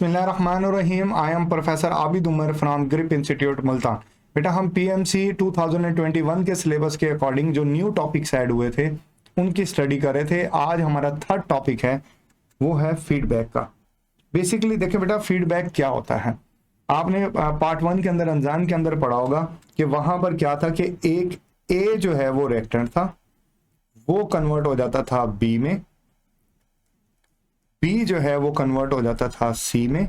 बिस्मिल्लाहिर्रहमानिर्रहीम। I am professor Abid Umar from Grip Institute Multan. बेटा हम पीएमसी 2021 के सिलेबस के अकॉर्डिंग जो न्यू टॉपिक्स ऐड हुए थे उनकी स्टडी कर रहे थे। आज हमारा थर्ड टॉपिक है, वो है फीडबैक का। बेसिकली देखिए बेटा, फीडबैक क्या होता है। आपने पार्ट 1 के अंदर अंजाम के अंदर पढ़ा होगा कि वहां पर क्या था कि एक ए जो है वो रेक्टेंट था, वो कन्वर्ट हो जाता था बी में, बी जो है वो कन्वर्ट हो जाता था सी में,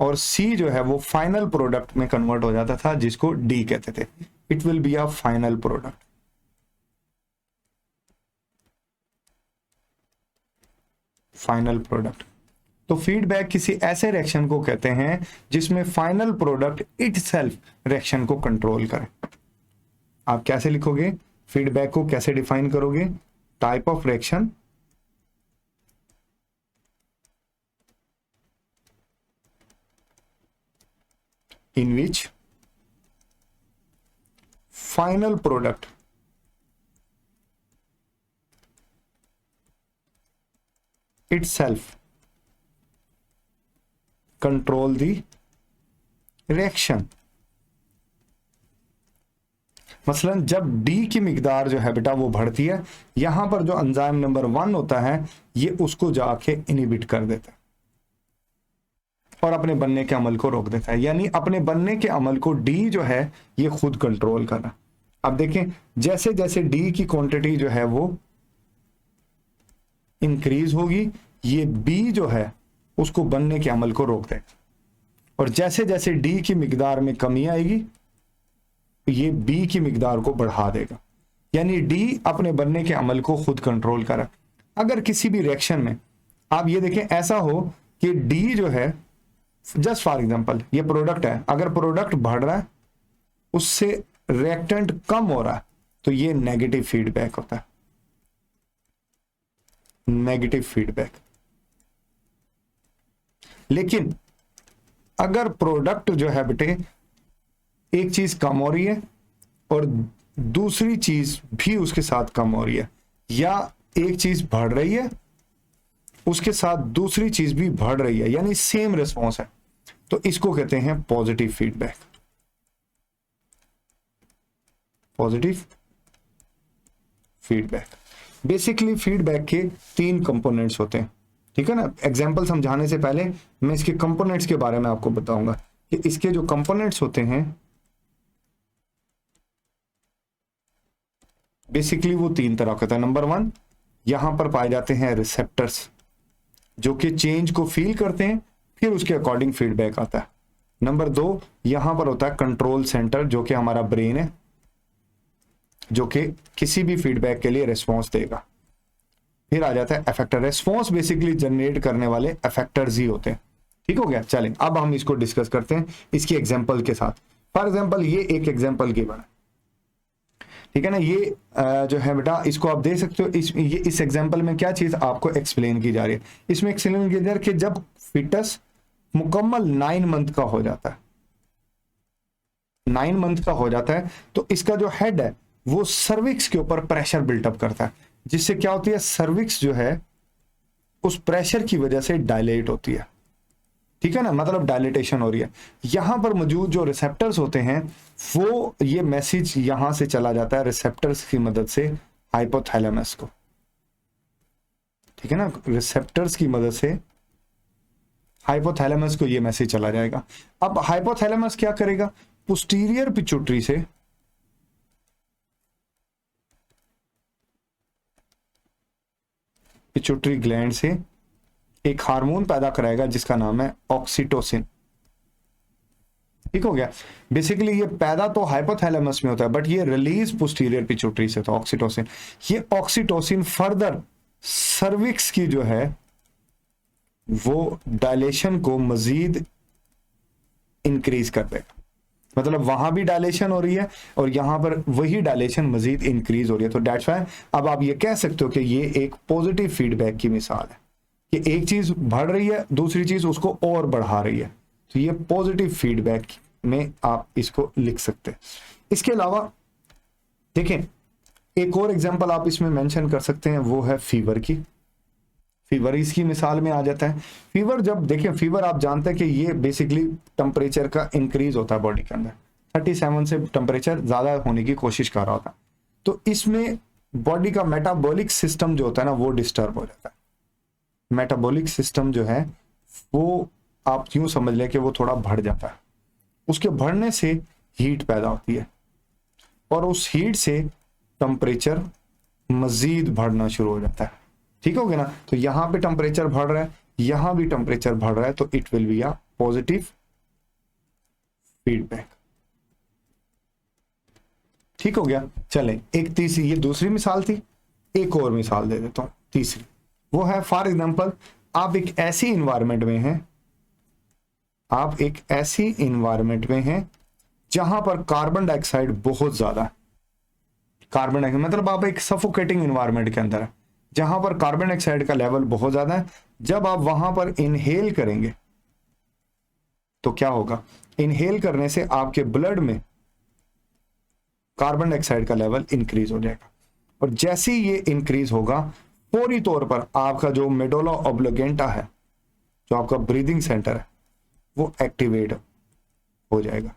और सी जो है वो फाइनल प्रोडक्ट में कन्वर्ट हो जाता था जिसको डी कहते थे। It will be a final product. Final product. तो फीडबैक किसी ऐसे रिएक्शन को कहते हैं जिसमें फाइनल प्रोडक्ट इटसेल्फ रिएक्शन को कंट्रोल करे। आप कैसे लिखोगे फीडबैक को, कैसे डिफाइन करोगे? Type of reaction in which final product itself control the reaction। मसलन जब D की मिकदार जो है बेटा वो बढ़ती है, यहां पर जो एंजाइम नंबर 1 होता है ये उसको जाके इनहिबिट कर देता है और अपने बनने के अमल को रोक देता है। यानी अपने बनने के अमल को डी जो है ये खुद कंट्रोल कर रहा। अब देखें, जैसे जैसे डी की क्वांटिटी जो है वो इंक्रीज होगी, ये बी जो है उसको बनने के अमल को रोक देगा, और जैसे जैसे डी की मिकदार में कमी आएगी ये बी की मिकदार को बढ़ा देगा। यानी डी अपने बनने के अमल को खुद कंट्रोल कर रहा। अगर किसी भी रिएक्शन में आप ये देखें, ऐसा हो कि डी जो है, जस्ट फॉर एग्जांपल ये प्रोडक्ट है, अगर प्रोडक्ट बढ़ रहा है उससे रिएक्टेंट कम हो रहा है तो ये नेगेटिव फीडबैक होता है। Negative feedback. लेकिन अगर प्रोडक्ट जो है बेटे एक चीज कम हो रही है और दूसरी चीज भी उसके साथ कम हो रही है, या एक चीज बढ़ रही है उसके साथ दूसरी चीज भी बढ़ रही है, यानी सेम रिस्पॉन्स है, तो इसको कहते हैं positive feedback. Positive feedback. Basically feedback के 3 कंपोनेंट्स होते हैं, ठीक है ना। एग्जांपल समझाने से पहले मैं इसके कंपोनेंट्स के बारे में आपको बताऊंगा कि इसके जो कंपोनेंट्स होते हैं बेसिकली वो 3 तरह के होते हैं। नंबर 1, यहां पर पाए जाते हैं रिसेप्टर्स जो कि चेंज को फील करते हैं, फिर उसके अकॉर्डिंग फीडबैक आता है। नंबर 2, यहां पर होता है कंट्रोल सेंटर जो कि हमारा ब्रेन है, जो कि किसी भी फीडबैक के लिए रिस्पॉन्स देगा। फिर आ जाता है इफेक्टर। रिस्पॉन्स बेसिकली जनरेट करने वाले इफेक्टर्स ही होते हैं। ठीक हो गया। चलें अब हम इसको डिस्कस करते हैं इसकी एग्जाम्पल के साथ। फॉर एग्जाम्पल ये एक एग्जाम्पल गिवन है, ठीक है ना। ये जो है बेटा इसको आप देख सकते हो। इस एग्जांपल में क्या चीज आपको एक्सप्लेन की जा रही है, इसमें एक्सप्लेन किया जा रहा है कि जब फिटस मुकम्मल 9 मंथ का हो जाता है, 9 मंथ का हो जाता है, तो इसका जो हेड है वो सर्विक्स के ऊपर प्रेशर बिल्टअप करता है, जिससे क्या होती है, सर्विक्स जो है उस प्रेशर की वजह से डायलेट होती है, ठीक है ना, मतलब डायलेटेशन हो रही है। यहां पर मौजूद जो रिसेप्टर्स होते हैं वो ये मैसेज यहां से चला जाता है रिसेप्टर्स की मदद से हाइपोथैलेमस को, ठीक है ना। रिसेप्टर्स की मदद से हाइपोथैलेमस को ये मैसेज चला जाएगा। अब हाइपोथैलेमस क्या करेगा, पोस्टीरियर पिट्यूटरी से पिट्यूटरी ग्लैंड से एक हार्मोन पैदा कराएगा जिसका नाम है ऑक्सीटोसिन। ठीक हो गया। बेसिकली ये पैदा तो हाइपोथैलेमस में होता है, बट ये रिलीज पोस्टीरियर पिट्यूटरी से, तो ऑक्सीटोसिन। ये ऑक्सीटोसिन फर्दर सर्विक्स की जो है वो डायलेशन को मजीद इंक्रीज कर देगा, मतलब वहां भी डायलेशन हो रही है और यहां पर वही डायलेशन मजीद इंक्रीज हो रही है। तो दैट्स व्हाई अब आप ये कह सकते हो कि ये एक पॉजिटिव फीडबैक की मिसाल है कि एक चीज बढ़ रही है, दूसरी चीज उसको और बढ़ा रही है, तो ये पॉजिटिव फीडबैक में आप इसको लिख सकते हैं। इसके अलावा देखें एक और एग्जांपल आप इसमें मेंशन कर सकते हैं, वो है फीवर की। फीवर इसकी मिसाल में आ जाता है। फीवर जब देखिए, फीवर आप जानते हैं कि ये बेसिकली टेम्परेचर का इंक्रीज होता है बॉडी के अंदर, 37 से टेम्परेचर ज्यादा होने की कोशिश कर रहा होता है, तो इसमें बॉडी का मेटाबॉलिक सिस्टम जो होता है ना वो डिस्टर्ब हो जाता है। मेटाबॉलिक सिस्टम जो है वो आप यूं समझ लें कि वो थोड़ा बढ़ जाता है। उसके बढ़ने से हीट पैदा होती है और उस हीट से टेम्परेचर मजीद बढ़ना शुरू हो जाता है। ठीक हो गया ना? तो यहां पे टेम्परेचर बढ़ रहा है, यहां भी टेम्परेचर बढ़ रहा है, तो it will be a positive feedback. ठीक हो गया? चलें, एक तीसरी, ये दूसरी मिसाल थी, एक और मिसाल दे देता हूं तीसरी। वो है फॉर एग्जांपल आप एक ऐसी इन्वायरमेंट में हैं, आप एक ऐसी इन्वायरमेंट में हैं जहां पर कार्बन डाइऑक्साइड बहुत ज्यादा है। कार्बन डाइऑक्साइड मतलब आप एक सफोकेटिंग इन्वायरमेंट के अंदर है जहां पर कार्बन डाइऑक्साइड का लेवल बहुत ज्यादा है। जब आप वहां पर इनहेल करेंगे तो क्या होगा? इनहेल करने से आपके ब्लड में कार्बन डाइऑक्साइड का लेवल इंक्रीज हो जाएगा, और जैसे ही ये इंक्रीज होगा फौरी तौर पर आपका जो मेडुला ऑब्लिगेंटा है, जो आपका ब्रीदिंग सेंटर है, वो एक्टिवेट हो जाएगा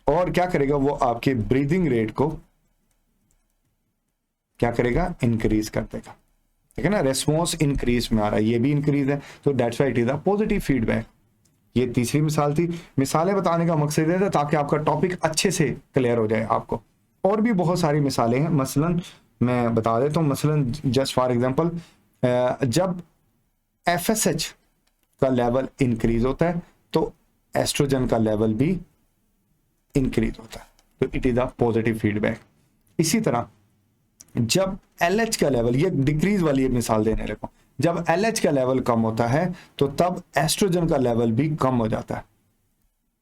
और क्या करेगा? वो आपके ब्रीदिंग रेट को क्या करेगा? इंक्रीज कर देगा। ठीक है ना? रेस्पॉन्स इंक्रीज में आ रहा है, ये भी इंक्रीज है, तो that's why it is a positive feedback. ये तीसरी मिसाल थी। मिसालें बताने का मकसद है ताकि आपका टॉपिक अच्छे से क्लियर हो जाए आपको। और भी बहुत सारी मिसालें हैं, मसलन मैं बता देता हूँ। मसलन जस्ट फॉर एग्जांपल, जब FSH का लेवल इंक्रीज होता है तो एस्ट्रोजन का लेवल भी इंक्रीज होता है, तो it is a positive feedback. इसी तरह जब LH का लेवल, ये डिक्रीज वाली मिसाल देने लगा, जब LH का लेवल कम होता है तो तब एस्ट्रोजन का लेवल भी कम हो जाता है।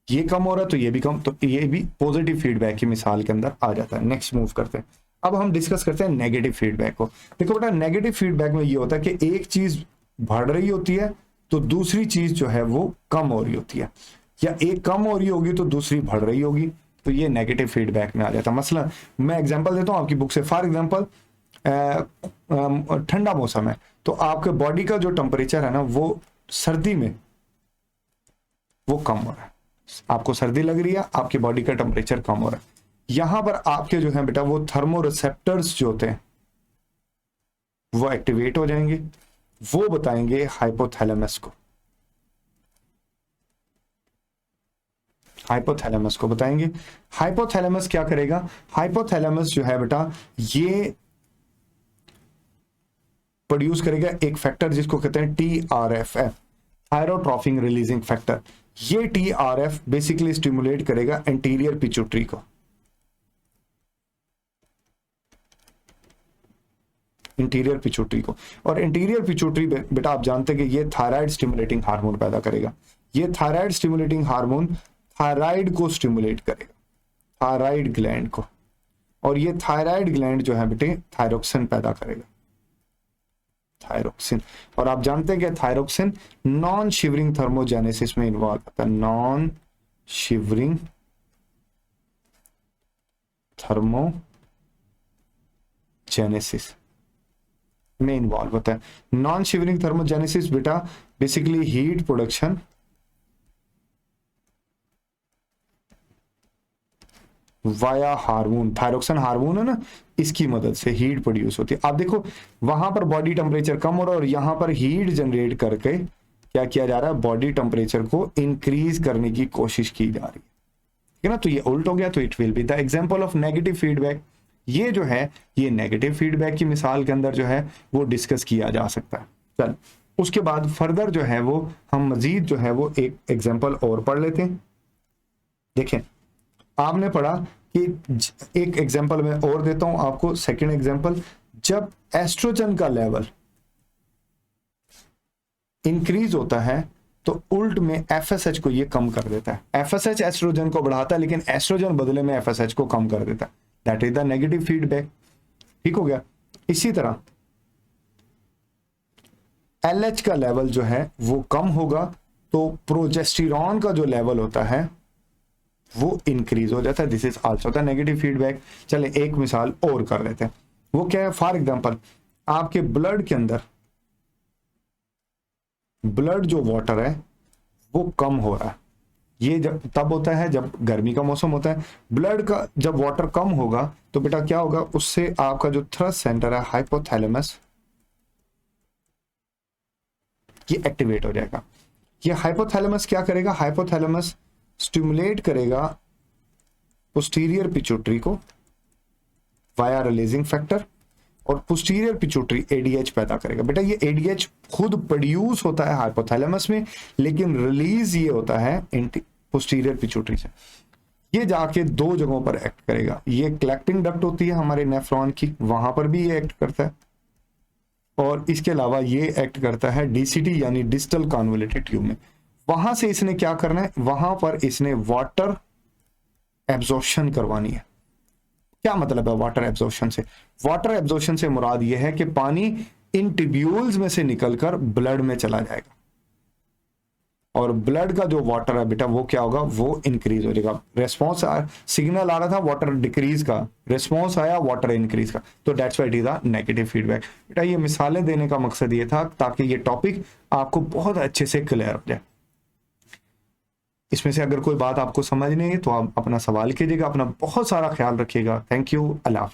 ये कम हो रहा है तो ये भी कम, तो ये भी पॉजिटिव फीडबैक की मिसाल के अंदर आ जाता है। नेक्स्ट मूव करते हैं, अब हम डिस्कस करते हैं नेगेटिव फीडबैक को। देखो बेटा, नेगेटिव फीडबैक में ये होता है कि एक चीज बढ़ रही होती है तो दूसरी चीज जो है वो कम हो रही होती है, या एक कम हो रही होगी तो दूसरी बढ़ रही होगी, तो ये नेगेटिव फीडबैक में आ जाता है। मसला मैं एग्जांपल देता हूं आपकी बुक से। फॉर एग्जांपल ठंडा मौसम है तो आपके बॉडी का जो टेम्परेचर है ना वो सर्दी में वो कम हो रहा है, आपको सर्दी लग रही है, आपकी बॉडी का टेम्परेचर कम हो रहा है। यहां पर आपके जो है बेटा वो थर्मो रिसेप्टर्स जो होते हैं वो एक्टिवेट हो जाएंगे, वो बताएंगे हाइपोथैलेमस को, हाइपोथैलेमस को बताएंगे। हाइपोथैलेमस क्या करेगा? हाइपोथैलेमस जो है बेटा ये प्रोड्यूस करेगा एक फैक्टर जिसको कहते हैं TRF, थायरोट्रॉपिक रिलीजिंग फैक्टर। ये TRF बेसिकली स्टिमुलेट करेगा एंटीरियर पिट्यूटरी को, इंटीरियर पिट्यूटरी को। और इंटीरियर पिट्यूटरी बेटा आप जानते हैं कि ये थायराइड स्टिमुलेटिंग हार्मोन पैदा करेगा। ये थायराइड स्टिमुलेटिंग हार्मोन थायराइड को स्टिमुलेट करेगा, थायराइड ग्लैंड को, और ये थायराइड ग्लैंड जो है बेटे थायरोक्सिन पैदा करेगा, थायरोक्सिन। और आप जानते हैं कि थायरोक्सिन नॉन शिवरिंग थर्मोजेनेसिस में इन्वॉल्व होता है, नॉन शिवरिंग थर्मोजेनेसिस में इन्वॉल्व होता है। नॉन शिवरिंग थर्मोजेनेसिस बेटा basically heat production via hormone, thyroxine hormone है ना, इसकी मदद से हीट प्रोड्यूस होती है। आप देखो वहां पर बॉडी टेम्परेचर कम हो रहा है और यहां पर हीट जनरेट करके क्या किया जा रहा है? बॉडी टेम्परेचर को इंक्रीज करने की कोशिश की जा रही है ना, तो ये उल्ट हो गया, तो it will be the example of negative feedback. ये जो है ये नेगेटिव फीडबैक की मिसाल के अंदर जो है वो डिस्कस किया जा सकता है। चल उसके बाद फर्दर जो है वो हम मजीद जो है वो एक एग्जांपल और पढ़ लेते हैं। देखें आपने पढ़ा कि एक एग्जांपल मैं और देता हूं आपको, सेकंड एग्जांपल, जब एस्ट्रोजन का लेवल इंक्रीज होता है तो उल्ट में FSH को ये कम कर देता है। FSH एस्ट्रोजन को बढ़ाता है लेकिन एस्ट्रोजन बदले में FSH को कम कर देता है, that is the negative feedback. ठीक हो गया? इसी तरह LH का लेवल जो है वो कम होगा तो प्रोजेस्टेरॉन का जो लेवल होता है वो इंक्रीज हो जाता है, this is also the negative feedback. चले एक मिसाल और कर लेते हैं, वो क्या है? फॉर एग्जांपल आपके ब्लड के अंदर ब्लड जो वाटर है वो कम हो रहा है। ये जब तब होता है जब गर्मी का मौसम होता है। ब्लड का जब वाटर कम होगा तो बेटा क्या होगा, उससे आपका जो थ्रस्ट सेंटर है हाइपोथैलेमस, ये एक्टिवेट हो जाएगा। ये हाइपोथैलेमस क्या करेगा, हाइपोथैलेमस स्टिमुलेट करेगा पोस्टीरियर पिट्यूटरी को वाया रिलीजिंग फैक्टर, और पोस्टीरियर पिट्यूटरी एडीएच पैदा करेगा। बेटा ये एडीएच खुद प्रोड्यूस होता है हाइपोथैलेमस में, लेकिन रिलीज ये होता है पोस्टीरियर पिट्यूटरी से। ये जाके दो जगहों पर एक्ट करेगा। ये कलेक्टिंग डक्ट होती है हमारे नेफ्रॉन की, वहां पर भी ये एक्ट करता है, और इसके अलावा ये एक्ट करता है डीसीटी यानी डिस्टल कॉन्वोल्यूटेड ट्यूब में। वहां से इसने क्या करना है, वहां पर इसने वाटर एब्जॉर्प्शन करवानी है। क्या मतलब है वाटर एब्जॉर्प्शन से? वाटर एब्जॉर्प्शन से मुराद यह है कि पानी इन ट्यूब्यूल्स में से निकलकर ब्लड में चला जाएगा, और ब्लड का जो वाटर है बेटा वो क्या होगा, वो इंक्रीज हो जाएगा। रेस्पॉन्स सिग्नल आ रहा था वाटर डिक्रीज का, रेस्पॉन्स आया वाटर इंक्रीज का, तो that's why it is a negative feedback. बेटा ये मिसालें देने का मकसद ये था ताकि ये टॉपिक आपको बहुत अच्छे से क्लियर हो जाए। इसमें से अगर कोई बात आपको समझ नहीं है तो आप अपना सवाल कीजिएगा। अपना बहुत सारा ख्याल रखिएगा। Thank you. अल्लाह हाफिज़।